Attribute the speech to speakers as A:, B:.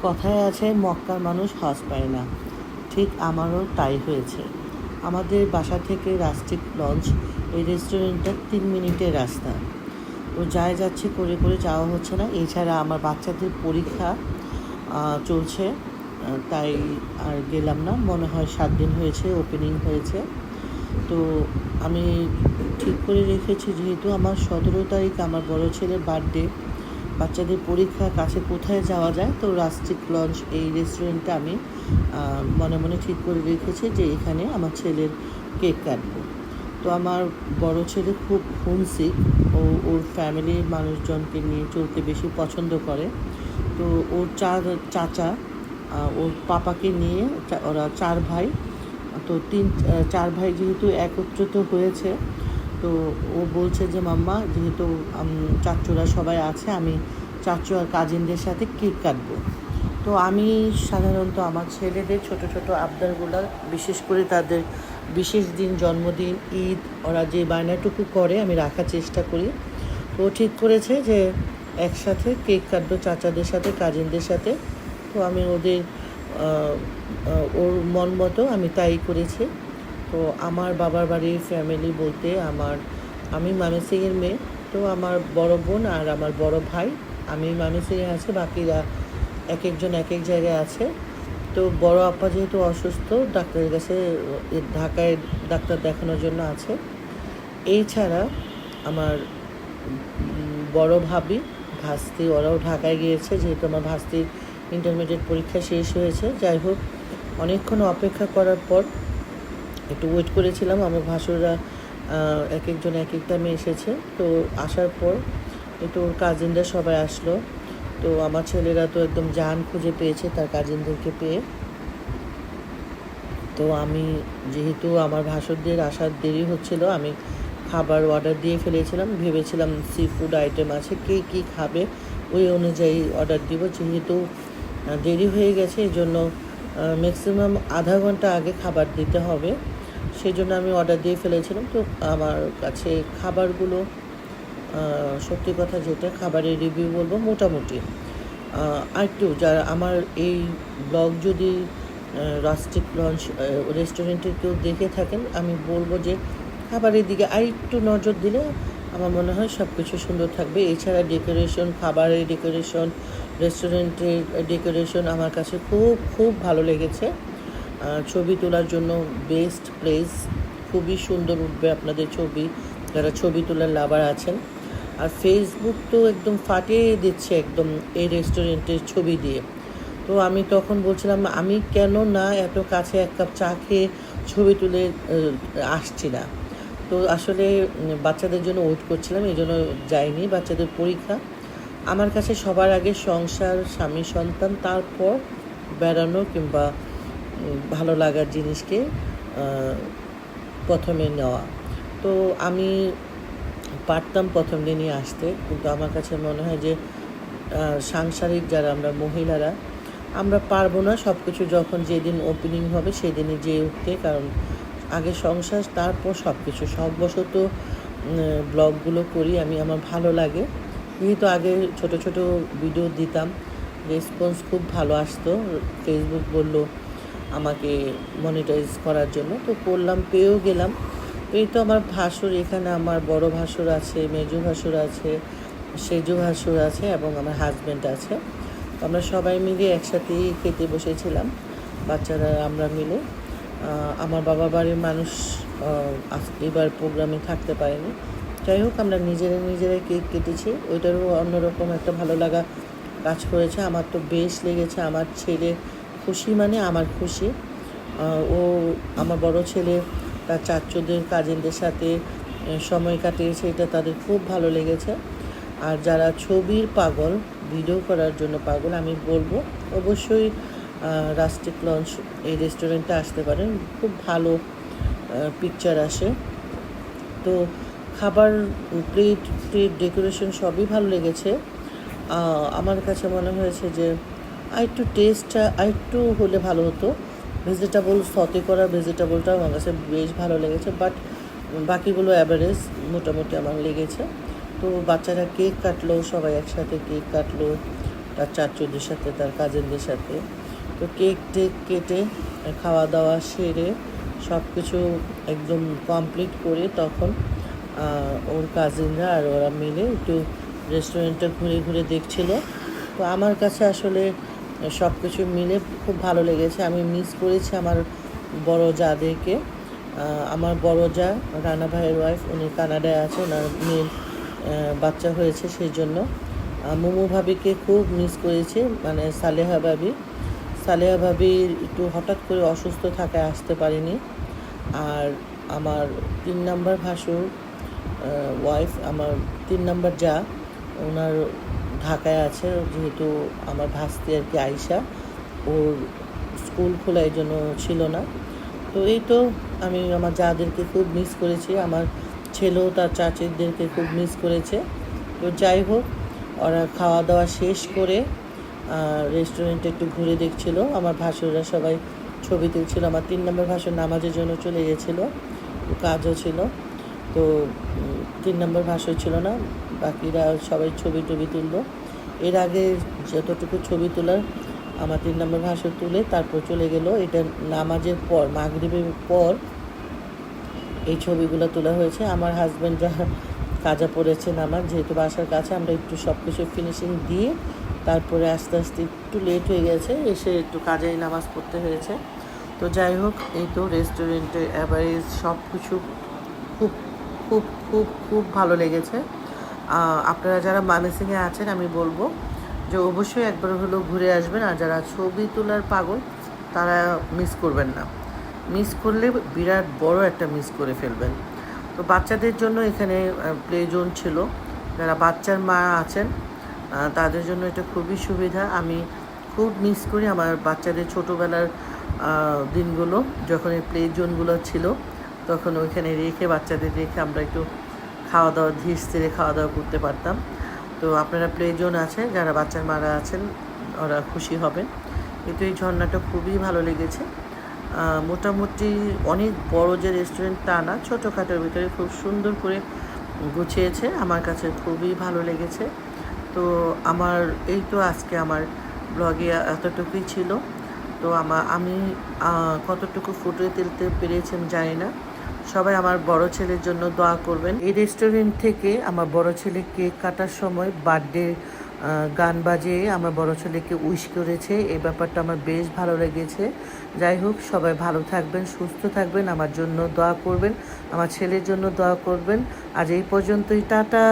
A: কথায় আছে মক্কার মানুষ হজ পায় না, ঠিক আমারও তাই হয়েছে। আমাদের বাসা থেকে রাস্টিক লঞ্চ এই রেস্টুরেন্টটা 3 মিনিটের রাস্তা। তো যাই যাচ্ছে করে করে যাওয়া হচ্ছে না। এছাড়া আমার বাচ্চাদের পরীক্ষা চলছে, তাই আর গেলাম না। মনে হয় 7 দিন হয়েছে ওপেনিং হয়েছে। তো আমি ঠিক করে রেখেছি, যেহেতু আমার 17 তারিখ আমার বড় ছেলের বার্থডে, বাচ্চাদের পরীক্ষা কাছে কোথায় যাওয়া যায়, তো রাস্টিক লঞ্চ এই রেস্টুরেন্টটা আমি মনে মনে ঠিক করে রেখেছি যে এখানে আমার ছেলের কেক কাটবো। তো আমার বড় ছেলে খুব হোমসিক, ওর ফ্যামিলির মানুষজনকে নিয়ে চলতে বেশি পছন্দ করে। তো ওর চাচা ওর পাপাকে নিয়ে, ওরা 4 ভাই, তো 4 ভাই যেহেতু একত্রিত হয়েছে, তো ও বলছে যে মাম্মা, যেহেতু চাচুরা সবাই আছে, আমি চাচু আর কাজিনদের সাথে কেক কাটবো। তো আমি সাধারণত আমার ছেলেদের ছোট ছোট আবদারগুলো, বিশেষ করে তাদের বিশেষ দিন, জন্মদিন, ঈদ, ওরা যে বায়নাটুকু করে আমি রাখার চেষ্টা করি। তো ও ঠিক করেছে যে একসাথে কেক কাটবো চাচাদের সাথে, কাজিনদের সাথে। তো আমি ওর মন মতো আমি তাই করেছি। তো আমার বাবার বাড়ির ফ্যামিলি বলতে আমি ময়মনসিংহের মেয়ে। তো আমার বড় বোন আর আমার বড় ভাই, আমি ময়মনসিংহে আছে, বাকিরা এক একজন এক এক জায়গায় আছে। তো বড় আপা যেহেতু অসুস্থ, ডাক্তারের কাছে ঢাকায় ডাক্তার দেখানোর জন্য আছে। এই ছাড়া আমার বড় ভাবি, ভাস্তি, ওরাও ঢাকায় গিয়েছে, যেহেতু আমার ভাস্তির ইন্টারমিডিয়েট পরীক্ষা শেষ হয়েছে। যাই হোক, অনেকক্ষণ অপেক্ষা করার পর একটু ওয়েট করেছিলাম। আমার ভাসুররা এক একজন এক এক টাইমে এসেছে। তো আসার পর একটু ওর কাজিনরা সবাই আসলো। তো আমার ছেলেরা তো একদম জান খুঁজে পেয়েছে তার কাজিনদেরকে পেয়ে। তো আমি, যেহেতু আমার ভাসুরদের আসার দেরি হচ্ছিল, আমি খাবার অর্ডার দিয়ে ফেলেছিলাম। ভেবেছিলাম সি ফুড আইটেম আছে, কে কী খাবে ওই অনুযায়ী অর্ডার দিব। যেহেতু দেরি হয়ে গেছে, এই জন্য ম্যাক্সিমাম আধা ঘন্টা আগে খাবার দিতে হবে, সেই জন্য আমি অর্ডার দিয়ে ফেলেছিলাম। তো আমার কাছে খাবারগুলো, সত্যি কথা যেটা, খাবারের রিভিউ বলবো মোটামুটি। আরেকটু যারা আমার এই ব্লগ যদি রাস্টিক লঞ্চ রেস্টুরেন্টের কেউ দেখে থাকেন, আমি বলবো যে খাবারের দিকে আরেকটু নজর দিলে আমার মনে হয় সব কিছু সুন্দর থাকবে। এছাড়া ডেকোরেশন, খাবারের ডেকোরেশন, রেস্টুরেন্টের ডেকোরেশন আমার কাছে খুব খুব ভালো লেগেছে। ছবি তোলার জন্য বেস্ট প্লেস, খুবই সুন্দর উঠবে আপনাদের ছবি, যারা ছবি তোলার লাভার আছেন। আর ফেসবুক তো একদম ফাটিয়ে দিচ্ছে একদম এই রেস্টুরেন্টের ছবি দিয়ে। তো আমি তখন বলছিলাম, আমি কেন না এত কাছে এক কাপ চা খেয়ে ছবি তুলে আসছি না। তো আসলে বাচ্চাদের জন্য ওয়েট করছিলাম, এই জন্য যাইনি। বাচ্চাদের পরীক্ষা। আমার কাছে সবার আগে সংসার, স্বামী, সন্তান, তারপর বেড়ানো কিংবা ভালো লাগার জিনিসকে প্রথমে নেওয়া। তো আমি পারতাম প্রথম দিনই আসতে, কিন্তু আমার কাছে মনে হয় যে সাংসারিক যারা আমরা মহিলারা, আমরা পারবো না সব কিছু যখন যেদিন ওপেনিং হবে সেদিনই যেয়ে উঠতে, কারণ আগে সংসার, তারপর সব কিছু। শখবশত ব্লগগুলো করি আমি, আমার ভালো লাগে। যেহেতু আগে ছোট ছোট ভিডিও দিতাম, রেসপন্স খুব ভালো আসতো। ফেসবুক বললো আমাকে মনিটাইজ করার জন্য, তো করলাম, পেয়েও গেলাম। তো এই তো আমার ভাসুর, এখানে আমার বড় ভাসুর আছে, মেজো ভাসুর আছে, সেজো ভাসুর আছে এবং আমার হাজব্যান্ড আছে। তো আমরা সবাই মিলে একসাথেই খেতে বসেছিলাম, বাচ্চারা আমরা মিলে। আমার বাবা বাড়ির মানুষ এবার প্রোগ্রামে থাকতে পারেনি। যাই হোক, আমরা নিজেরাই কেক কেটেছি, ওইটারও অন্যরকম একটা ভালো লাগা কাজ করেছে। আমার তো বেশ লেগেছে। আমার ছেলে খুশি মানে আমার খুশি। ও, আমার বড় ছেলে তার চাচুদের, কাজিনদের সাথে সময় কাটিয়েছে, এটা তাদের খুব ভালো লেগেছে। আর যারা ছবির পাগল, ভিডিও করার জন্য পাগল, আমি বলবো অবশ্যই রাস্টিক লঞ্চ এই রেস্টুরেন্টে আসতে পারেন, খুব ভালো পিকচার আসে। তো খাবার, প্লেট ডেকোরেশন সবই ভালো লেগেছে। আমার কাছে মনে হয়েছে যে আরেকটু টেস্টটা আরেকটু হলে ভালো হতো। ভেজিটেবল, সতে করা ভেজিটেবলটাও আমার কাছে বেশ ভালো লেগেছে, বাট বাকিগুলো অ্যাভারেজ মোটামুটি আমার লেগেছে। তো বাচ্চারা কেক কাটলো, সবাই একসাথে কেক কাটলো। তার চাচুদের সাথে, তার কাজিনদের সাথে। তো কেক টেক কেটে খাওয়া দাওয়া সেরে সব কিছু একদম কমপ্লিট করে তখন ওর কাজিনরা আর ওরা মিলে একটু রেস্টুরেন্টটা ঘুরে ঘুরে দেখছিল। তো আমার কাছে আসলে সব কিছু মিলে খুব ভালো লেগেছে। আমি মিস করেছি আমার বড় জাদেরকে। আমার বড় যা রানা ভাইয়ের ওয়াইফ, উনি কানাডায় আছে, ওনার মেয়ের বাচ্চা হয়েছে, সেই জন্য মোমো ভাবিকে খুব মিস করেছি, মানে সালেহা ভাবি একটু হঠাৎ করে অসুস্থ থাকায় আসতে পারিনি। আর আমার 3 নাম্বার ভাসুর ওয়াইফ, আমার 3 নাম্বার যা, ওনার ঢাকায় আছে, যেহেতু আমার ভাস্তি আর কি আয়শা, ওর স্কুল খোলা, এই জন্য ছিল না। তো এই তো আমি আমার যাদেরকে খুব মিস করেছি, আমার ছেলেও তার চাচিদেরকে খুব মিস করেছে। তো যাই হোক, ওরা খাওয়া দাওয়া শেষ করে রেস্টুরেন্টে একটু ঘুরে দেখছিল। আমার ভাসুররা সবাই ছবি তুলছিল। আমার 3 নম্বর ভাসুর নামাজের জন্য চলে গেছিলো, কাজও ছিল। তো 3 নম্বর ভাসুর ছিল না, বাকিরা সবাই ছবি টবি তুললো। এর আগে যতটুকু ছবি তোলার আমার 3 নম্বর ভাসুর তুলে তারপর চলে গেল। এটা নামাজের পর, মাগরিবের পর এই ছবিগুলো তোলা হয়েছে। আমার হাজব্যান্ডরা কাজা পড়েছে নামাজ, যেহেতু বাসার কাছে, আমরা একটু সব কিছু ফিনিশিং দিয়ে তারপরে আস্তে আস্তে একটু লেট হয়ে গেছে, এসে একটু কাজেই নামাজ পড়তে হয়েছে। তো যাই হোক, এই তো রেস্টুরেন্টে অ্যাভারেজ সব কিছু খুব খুব খুব খুব ভালো লেগেছে। আপনারা যারা ময়মনসিংহে আছেন, আমি বলবো যে অবশ্যই একবার হলেও ঘুরে আসবেন। আর যারা ছবি তোলার পাগল, তারা মিস করবেন না। মিস করলে বিরাট বড় একটা মিস করে ফেলবেন। তো বাচ্চাদের জন্য এখানে প্লে জোন ছিল। যারা বাচ্চার মা আছেন তাদের জন্য এটা খুবই সুবিধা। আমি খুব মিস করি আমার বাচ্চাদের ছোটোবেলার দিনগুলো, যখন এই প্লে জোনগুলো ছিল, তখন ওইখানে রেখে, বাচ্চাদের রেখে আমরা একটু খাওয়া দাওয়া ধীর স্থিরে খাওয়া দাওয়া করতে পারতাম। তো আপনারা প্লে জোন আছে, যারা বাচ্চার মারা আছেন ওরা খুশি হবেন। কিন্তু এই ঝর্ণাটা খুবই ভালো লেগেছে। মোটামুটি অনেক বড় যে রেস্টুরেন্ট তা না, ছোটোখাটোর ভিতরে খুব সুন্দর করে গুছিয়েছে, আমার কাছে খুবই ভালো লেগেছে। তো আমার এই তো আজকে আমার ব্লগে এতটুকুই ছিল। তো আমি কতটুকু ফুটিয়ে তুলতে পেরেছি আমি জানি না। সবাই আমার বড় ছেলের জন্য দোয়া করবেন। এই রেস্টুরেন্ট থেকে আমার বড় ছেলে কেক কাটার সময় বার্থডে গান বাজিয়ে আমার বড় ছেলেকে উইশ করেছে। এই ব্যাপারটা আমার বেশ ভালো লেগেছে। যাই হোক, সবাই ভালো থাকবেন, সুস্থ থাকবেন, আমার জন্য দোয়া করবেন, আমার ছেলের জন্য দোয়া করবেন। আজ এই পর্যন্তই, টাটা।